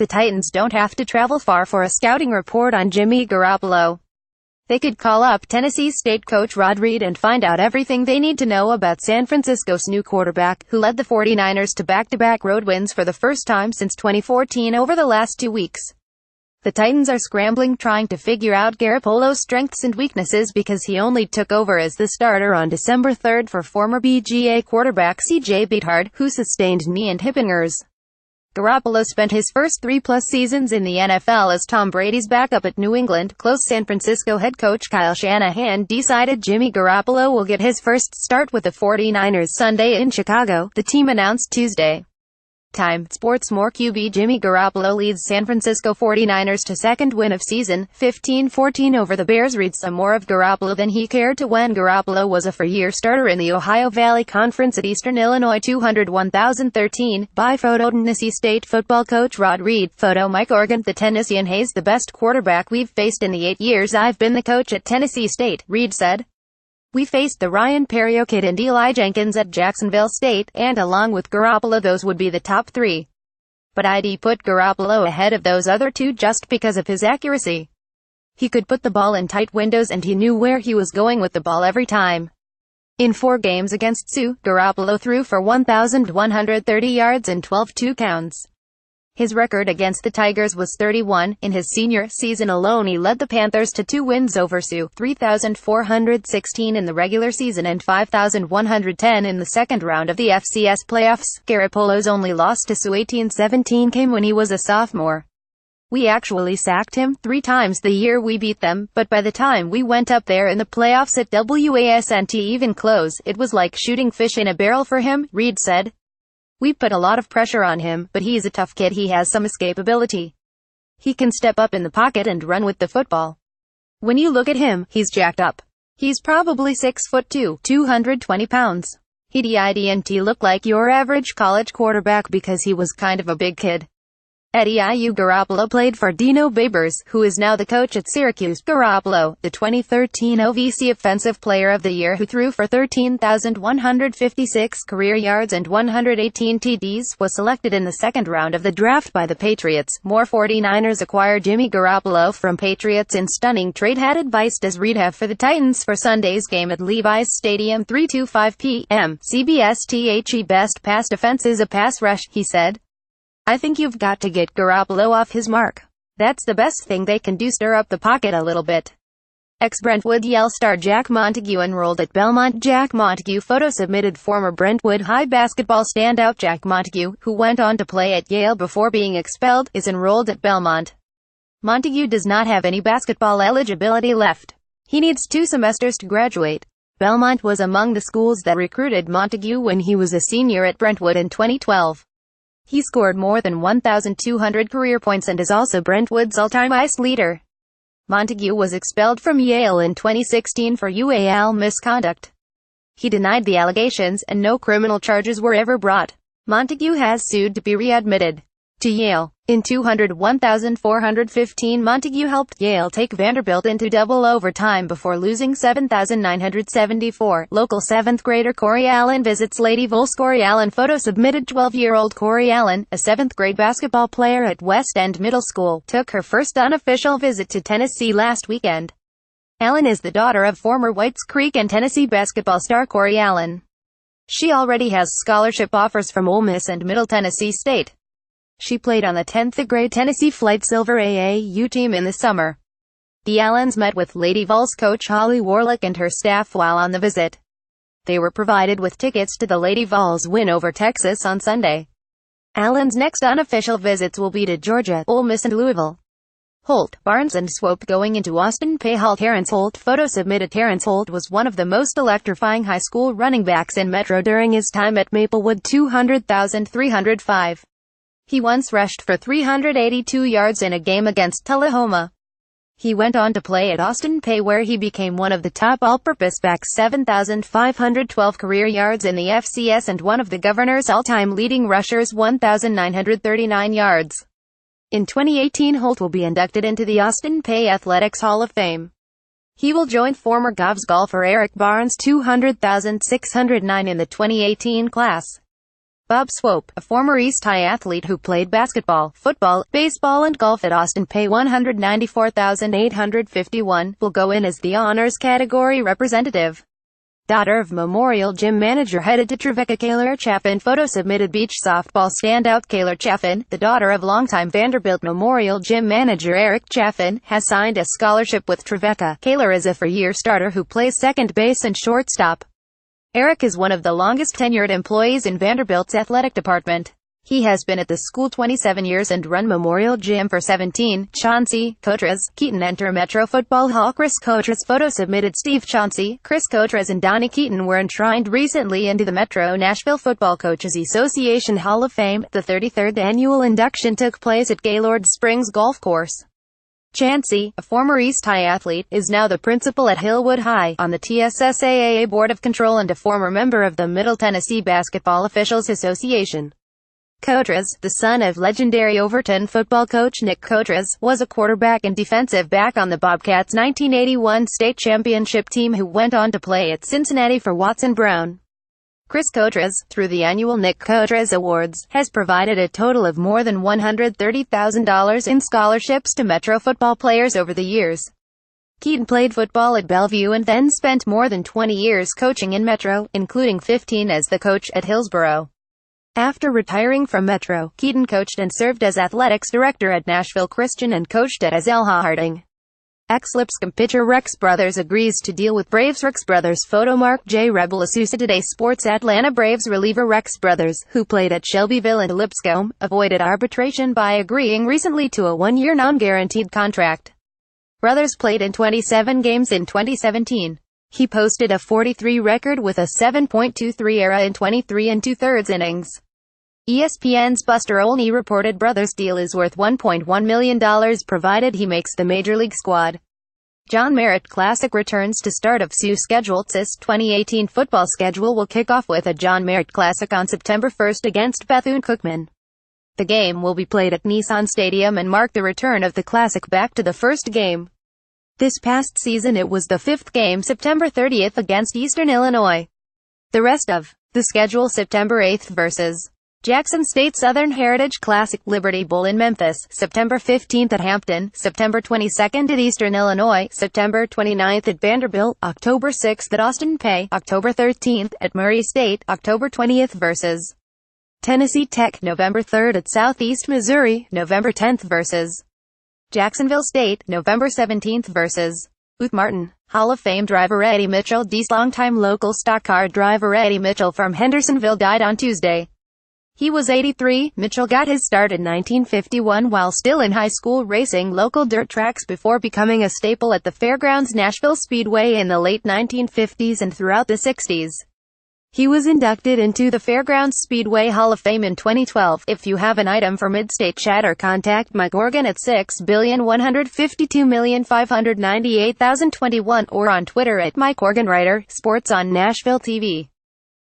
The Titans don't have to travel far for a scouting report on Jimmy Garoppolo. They could call up Tennessee State coach Rod Reed and find out everything they need to know about San Francisco's new quarterback, who led the 49ers to back-to-back road wins for the first time since 2014 over the last 2 weeks. The Titans are scrambling trying to figure out Garoppolo's strengths and weaknesses because he only took over as the starter on December 3 for former BGA quarterback C.J. Beathard, who sustained knee and hip injuries. Garoppolo spent his first 3+ seasons in the NFL as Tom Brady's backup at New England. Close San Francisco head coach Kyle Shanahan decided Jimmy Garoppolo will get his first start with the 49ers Sunday in Chicago, the team announced Tuesday. Time. Sports. More. QB Jimmy Garoppolo leads San Francisco 49ers to second win of season, 15-14 over the Bears. Read some more of Garoppolo than he cared to when Garoppolo was a four-year starter in the Ohio Valley Conference at Eastern Illinois. 201,013. By photo. Tennessee State football coach Rod Reed. Photo. Mike Organ. The Tennessean Hayes the best quarterback we've faced in the 8 years I've been the coach at Tennessee State, Reed said. We faced the Ryan Perrio kid and Eli Jenkins at Jacksonville State, and along with Garoppolo those would be the top 3. But I'd put Garoppolo ahead of those other 2 just because of his accuracy. He could put the ball in tight windows and he knew where he was going with the ball every time. In 4 games against Sioux, Garoppolo threw for 1,130 yards and 12 touchdowns. His record against the Tigers was 31. In his senior season alone he led the Panthers to 2 wins over Sioux, 3,416 in the regular season and 5,110 in the second round of the FCS playoffs. Garoppolo's only loss to Sioux 18-17 came when he was a sophomore. We actually sacked him 3 times the year we beat them, but by the time we went up there in the playoffs it wasn't even close. It was like shooting fish in a barrel for him, Reed said. We put a lot of pressure on him, but he's a tough kid. He has some escapability. He can step up in the pocket and run with the football. When you look at him, he's jacked up. He's probably 6'2", 220 pounds. He didn't look like your average college quarterback because he was kind of a big kid. At EIU Garoppolo played for Dino Babers, who is now the coach at Syracuse. Garoppolo, the 2013 OVC Offensive Player of the Year who threw for 13,156 career yards and 118 TDs, was selected in the second round of the draft by the Patriots. More. 49ers acquire Jimmy Garoppolo from Patriots in stunning trade. Had advised as Reed have for the Titans for Sunday's game at Levi's Stadium, 3:05 p.m. CBS. The best pass defense is a pass rush, he said. I think you've got to get Garoppolo off his mark. That's the best thing they can do, stir up the pocket a little bit. Ex-Brentwood Yale star Jack Montague enrolled at Belmont. Jack Montague photo submitted. Former Brentwood High basketball standout Jack Montague, who went on to play at Yale before being expelled, is enrolled at Belmont. Montague does not have any basketball eligibility left. He needs 2 semesters to graduate. Belmont was among the schools that recruited Montague when he was a senior at Brentwood in 2012. He scored more than 1,200 career points and is also Brentwood's all-time ice leader. Montague was expelled from Yale in 2016 for UAL misconduct. He denied the allegations, and no criminal charges were ever brought. Montague has sued to be readmitted to Yale. In 201,415, Montague helped Yale take Vanderbilt into double overtime before losing 7,974. Local 7th grader Corey Allen visits Lady Vols. Corey Allen photo submitted. 12-year-old Corey Allen, a 7th grade basketball player at West End Middle School, took her first unofficial visit to Tennessee last weekend. Allen is the daughter of former Whites Creek and Tennessee basketball star Corey Allen. She already has scholarship offers from Ole Miss and Middle Tennessee State. She played on the 10th grade Tennessee Flight Silver AAU team in the summer. The Allens met with Lady Vols coach Holly Warlick and her staff while on the visit. They were provided with tickets to the Lady Vols win over Texas on Sunday. Allen's next unofficial visits will be to Georgia, Ole Miss and Louisville. Holt, Barnes and Swope going into Austin Peay Hall. Terrence Holt photo submitted. Terrence Holt was one of the most electrifying high school running backs in Metro during his time at Maplewood. 200,305. He once rushed for 382 yards in a game against Tullahoma. He went on to play at Austin Peay where he became one of the top all-purpose backs. 7,512 career yards in the FCS and one of the Governor's all-time leading rushers. 1,939 yards. In 2018, Holt will be inducted into the Austin Peay Athletics Hall of Fame. He will join former Govs golfer Eric Barnes. 200,609 in the 2018 class. Bob Swope, a former East High athlete who played basketball, football, baseball and golf at Austin Pay $194,851, will go in as the honors category representative. Daughter of Memorial Gym manager headed to Trevecca. Kayla Chaffin photo submitted. Beach softball standout Kayla Chaffin, the daughter of longtime Vanderbilt Memorial Gym manager Eric Chaffin, has signed a scholarship with Trevecca. Kayla is a four-year starter who plays second base and shortstop. Eric is one of the longest tenured employees in Vanderbilt's athletic department. He has been at the school 27 years and run Memorial Gym for 17. Chauncey Cotres, Keaton enter Metro Football Hall. Chris Cotres photo submitted. Steve Chauncey, Chris Cotres and Donnie Keaton were enshrined recently into the Metro Nashville Football Coaches Association Hall of Fame. The 33rd annual induction took place at Gaylord Springs Golf Course. Chauncey, a former East High athlete, is now the principal at Hillwood High, on the TSSAA Board of Control and a former member of the Middle Tennessee Basketball Officials Association. Cotres, the son of legendary Overton football coach Nick Cotres, was a quarterback and defensive back on the Bobcats' 1981 state championship team who went on to play at Cincinnati for Watson Brown. Chris Cotres, through the annual Nick Cotres Awards, has provided a total of more than $130,000 in scholarships to Metro football players over the years. Keaton played football at Bellevue and then spent more than 20 years coaching in Metro, including 15 as the coach at Hillsboro. After retiring from Metro, Keaton coached and served as athletics director at Nashville Christian and coached at SL Harding. Ex-Lipscomb pitcher Rex Brothers agrees to deal with Braves. Rex Brothers photo. Mark J. Rebel Asusa. Today Sports. Atlanta Braves reliever Rex Brothers, who played at Shelbyville and Lipscomb, avoided arbitration by agreeing recently to a one-year non-guaranteed contract. Brothers played in 27 games in 2017. He posted a .43 record with a 7.23 ERA in 23 2/3 innings. ESPN's Buster Olney reported Brothers' deal is worth $1.1 million provided he makes the Major League squad. John Merritt Classic returns to start of Sioux schedule. SIS 2018 football schedule will kick off with a John Merritt Classic on September 1st against Bethune-Cookman. The game will be played at Nissan Stadium and mark the return of the Classic back to the first game. This past season it was the fifth game, September 30th against Eastern Illinois. The rest of the schedule: September 8th versus Jackson State Southern Heritage Classic, Liberty Bowl in Memphis, September 15th at Hampton, September 22nd at Eastern Illinois, September 29th at Vanderbilt, October 6th at Austin Pay, October 13th at Murray State, October 20th versus Tennessee Tech, November 3rd at Southeast Missouri, November 10th versus Jacksonville State, November 17th versus Booth Martin. Hall of Fame driver Eddie Mitchell. D's longtime local stock car driver Eddie Mitchell from Hendersonville died on Tuesday. He was 83. Mitchell got his start in 1951 while still in high school racing local dirt tracks before becoming a staple at the Fairgrounds Nashville Speedway in the late 1950s and throughout the 60s. He was inducted into the Fairgrounds Speedway Hall of Fame in 2012. If you have an item for Midstate Chatter, contact Mike Organ at 6,152,598,021 or on Twitter at Mike Organ Writer, Sports on Nashville TV.